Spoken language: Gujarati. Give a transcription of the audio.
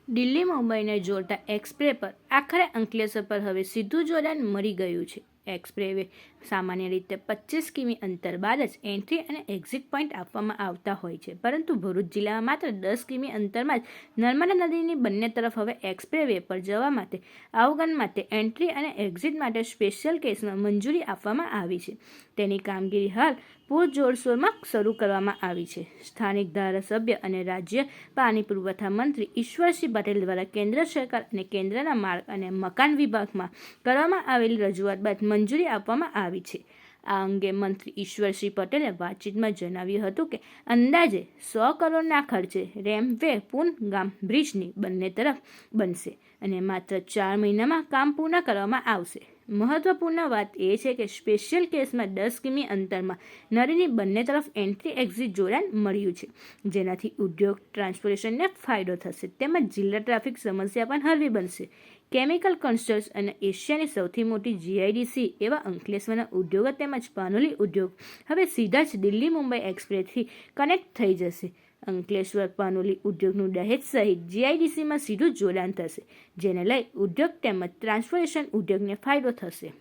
દિલ્હી મુંબઈને જોડતા એક્સપ્રે પર આખરે અંકલેશ્વર પર હવે સીધું જોડાણ મળી ગયું છે. એક્સપ્રેવે સામાન્ય રીતે 25 કિમી અંતર બાદ જ એન્ટ્રી અને એક્ઝિટ પોઈન્ટ આપવામાં આવતા હોય છે, પરંતુ ભરૂચ જિલ્લામાં માત્ર 10 કિમી અંતરમાં જ નર્મદા નદીની બંને તરફ હવે એક્સપ્રેવે પર જવા માટે આવગન માટે એન્ટ્રી અને એક્ઝિટ માટે સ્પેશિયલ કેસમાં મંજૂરી આપવામાં આવી છે. તેની કામગીરી હાલ પૂરજોરશોરમાં શરૂ કરવામાં આવી છે. સ્થાનિક ધારાસભ્ય અને રાજ્ય પાણી પુરવઠા મંત્રી ઈશ્વરસિંહ પટેલ દ્વારા કેન્દ્ર સરકાર અને કેન્દ્રના માર્ગ અને મકાન વિભાગમાં કરવામાં આવેલી રજૂઆત બાદ મંજૂરી આપવામાં આવી છે. આ અંગે મંત્રી ઈશ્વરસિંહ પટેલે વાતચીતમાં જણાવ્યું હતું કે અંદાજે 100 કરોડના ખર્ચે રેમ્પવે પુલ ગામ બ્રિજની બંને તરફ બનશે અને માત્ર 4 મહિનામાં કામ પૂર્ણ કરવામાં આવશે. મહત્વપૂર્ણ વાત એ છે કે સ્પેશિયલ કેસમાં 10 કિમી અંતરમાં નદીની બંને તરફ એન્ટ્રી એક્ઝિટ જોડાણ મળ્યું છે, જેનાથી ઉદ્યોગ ટ્રાન્સપોર્ટેશનને ફાયદો થશે તેમજ જિલ્લા ટ્રાફિક સમસ્યા પણ હળવી બનશે. કેમિકલ કન્સ્ટ્રક્શન અને એશિયાની સૌથી મોટી જીઆઈડીસી એવા અંકલેશ્વરના ઉદ્યોગો તેમજ પાનોલી ઉદ્યોગ હવે સીધા જ દિલ્હી મુંબઈ એક્સપ્રેસથી કનેક્ટ થઈ જશે. અંકલેશ્વર પાનોલી ઉદ્યોગનું દહેજ સહિત જીઆઈડીસીમાં સીધું જોડાણ થશે, જેને લઈ ઉદ્યોગ તેમજ ટ્રાન્સપોર્ટેશન ઉદ્યોગને ફાયદો થશે.